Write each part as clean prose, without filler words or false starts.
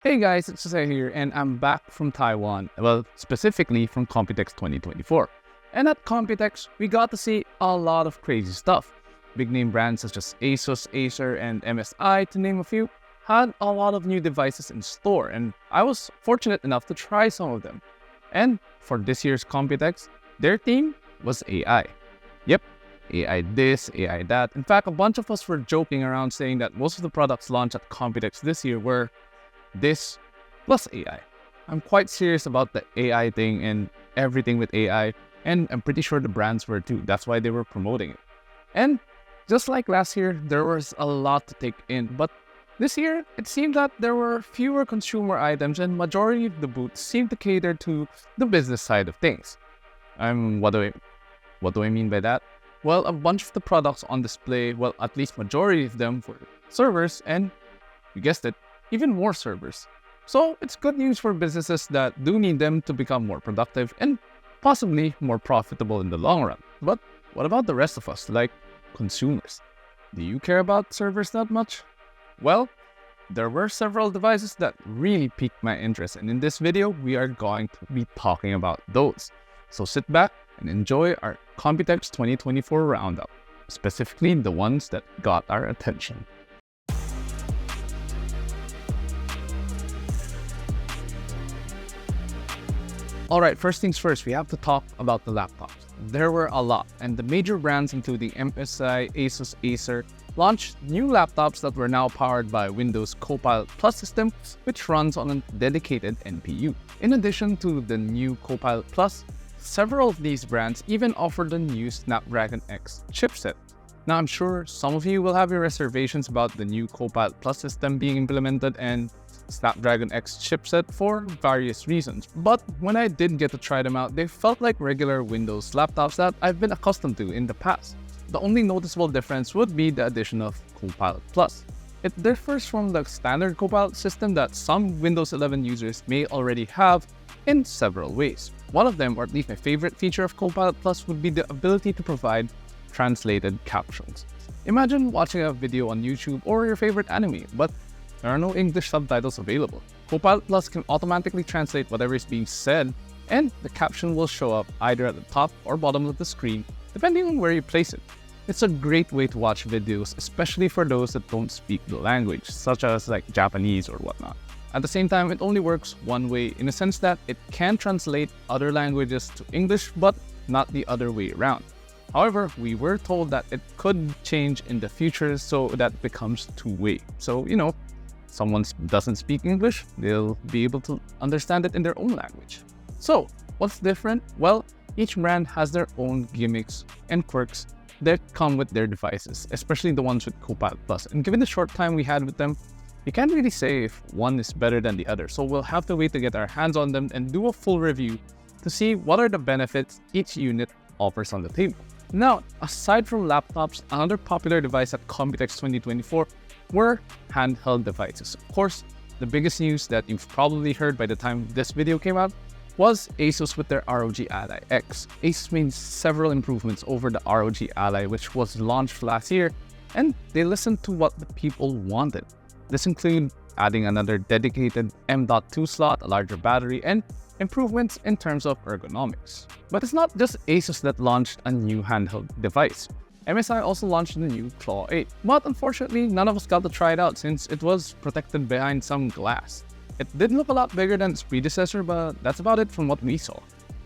Hey guys, it's Jose here, and I'm back from Taiwan, well, specifically from Computex 2024. And at Computex, we got to see a lot of crazy stuff. Big name brands such as ASUS, Acer, and MSI, to name a few, had a lot of new devices in store, and I was fortunate enough to try some of them. And for this year's Computex, their theme was AI. Yep, AI this, AI that. In fact, a bunch of us were joking around saying that most of the products launched at Computex this year were this plus AI. I'm quite serious about the AI thing and everything with AI, and I'm pretty sure the brands were too. That's why they were promoting it. And just like last year, there was a lot to take in, but this year, it seemed that there were fewer consumer items and majority of the booths seemed to cater to the business side of things. What do I mean by that? Well, a bunch of the products on display, well, at least majority of them were servers, and you guessed it, even more servers. So it's good news for businesses that do need them to become more productive and possibly more profitable in the long run. But what about the rest of us, like consumers? Do you care about servers that much? Well, there were several devices that really piqued my interest, and in this video, we are going to be talking about those. So sit back and enjoy our Computex 2024 roundup, specifically the ones that got our attention. Alright, first things first, we have to talk about the laptops. There were a lot, and the major brands including MSI, ASUS, Acer, launched new laptops that were now powered by Windows Copilot Plus system, which runs on a dedicated NPU. In addition to the new Copilot Plus, several of these brands even offered the new Snapdragon X chipset. Now, I'm sure some of you will have your reservations about the new Copilot Plus system being implemented and Snapdragon X chipset for various reasons, but when I did get to try them out, they felt like regular Windows laptops that I've been accustomed to in the past. The only noticeable difference would be the addition of Copilot Plus. It differs from the standard Copilot system that some Windows 11 users may already have in several ways. One of them, or at least my favorite feature of Copilot Plus, would be the ability to provide translated captions. Imagine watching a video on YouTube or your favorite anime, but there are no English subtitles available. Copilot Plus can automatically translate whatever is being said, and the caption will show up either at the top or bottom of the screen, depending on where you place it. It's a great way to watch videos, especially for those that don't speak the language, such as like Japanese or whatnot. At the same time, it only works one way in a sense that it can translate other languages to English, but not the other way around. However, we were told that it could change in the future so that becomes two-way. So, someone doesn't speak English, they'll be able to understand it in their own language. So, what's different? Well, each brand has their own gimmicks and quirks that come with their devices, especially the ones with Copilot Plus. And given the short time we had with them, you can't really say if one is better than the other. So we'll have to wait to get our hands on them and do a full review to see what are the benefits each unit offers on the table. Now, aside from laptops, another popular device at Computex 2024 were handheld devices. Of course, the biggest news that you've probably heard by the time this video came out was ASUS with their ROG Ally X. ASUS made several improvements over the ROG Ally, which was launched last year, and they listened to what the people wanted. This includes adding another dedicated M.2 slot, a larger battery, and improvements in terms of ergonomics. But it's not just ASUS that launched a new handheld device. MSI also launched the new Claw 8, but unfortunately none of us got to try it out since it was protected behind some glass. It did look a lot bigger than its predecessor, but that's about it from what we saw.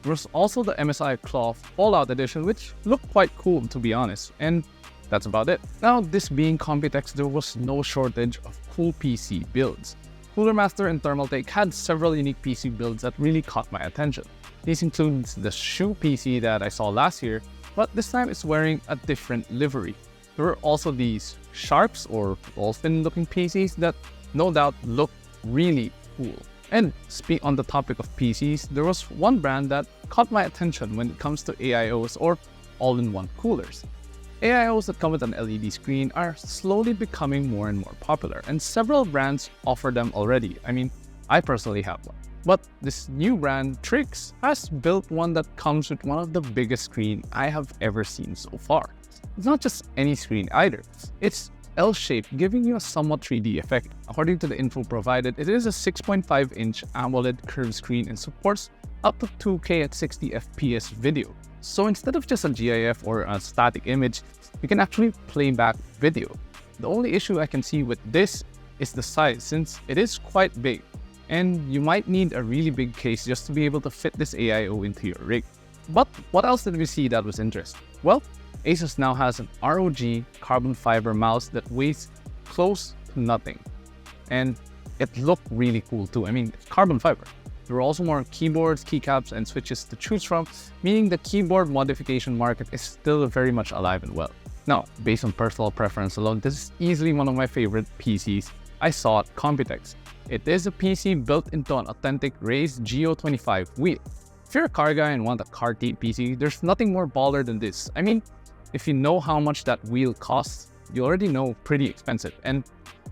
There was also the MSI Claw Fallout Edition, which looked quite cool to be honest, and that's about it. Now, this being Computex, there was no shortage of cool PC builds. Cooler Master and Thermaltake had several unique PC builds that really caught my attention. These include the Shoe PC that I saw last year, but this time it's wearing a different livery. There were also these Sharps or dolphin looking PCs that no doubt look really cool. And speak on the topic of PCs, there was one brand that caught my attention when it comes to AIOs or all-in-one coolers. AIOs that come with an LED screen are slowly becoming more and more popular, and several brands offer them already. I personally have one. But this new brand, Trix, has built one that comes with one of the biggest screens I have ever seen so far. It's not just any screen either. It's L-shaped, giving you a somewhat 3D effect. According to the info provided, it is a 6.5-inch AMOLED curved screen and supports up to 2K at 60 FPS video. So instead of just a GIF or a static image, you can actually play back video. The only issue I can see with this is the size, since it is quite big, and you might need a really big case just to be able to fit this AIO into your rig. But what else did we see that was interesting? Well, ASUS now has an ROG carbon fiber mouse that weighs close to nothing. And it looked really cool too. I mean, it's carbon fiber. There are also more keyboards, keycaps, and switches to choose from, meaning the keyboard modification market is still very much alive and well. Now, based on personal preference alone, this is easily one of my favorite PCs I saw at Computex. It is a PC built into an authentic raised GO25 wheel. If you're a car guy and want a car-themed PC, there's nothing more baller than this. I mean, if you know how much that wheel costs, you already know pretty expensive. And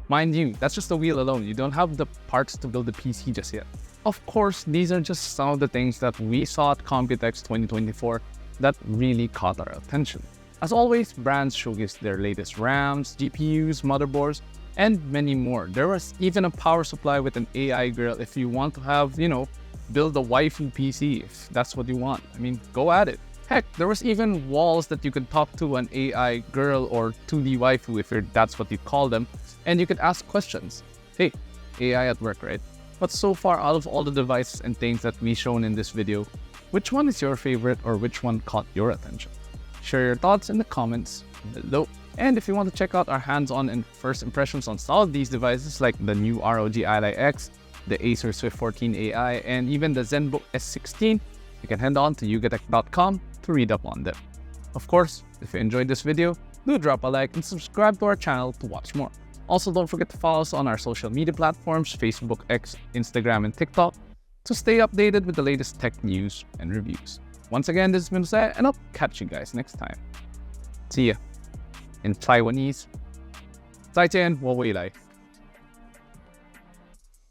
mind you, that's just the wheel alone. You don't have the parts to build the PC just yet. Of course, these are just some of the things that we saw at Computex 2024 that really caught our attention. As always, brands showcased their latest RAMs, GPUs, motherboards, and many more. There was even a power supply with an AI girl if you want to have, build a waifu PC if that's what you want. I mean, go at it. Heck, there was even walls that you could talk to an AI girl or 2D waifu if that's what you call them, and you could ask questions. Hey, AI at work, right? But so far, out of all the devices and things that we shown in this video, which one is your favorite or which one caught your attention? Share your thoughts in the comments below. And if you want to check out our hands-on and first impressions on some of these devices like the new ROG Ally X, the Acer Swift 14 AI, and even the ZenBook S16, you can head on to yugatech.com to read up on them. Of course, if you enjoyed this video, do drop a like and subscribe to our channel to watch more. Also, don't forget to follow us on our social media platforms, Facebook, X, Instagram, and TikTok to stay updated with the latest tech news and reviews. Once again, this is Miscellaneous, and I'll catch you guys next time. See ya. In Taiwanese, 再见，我未来。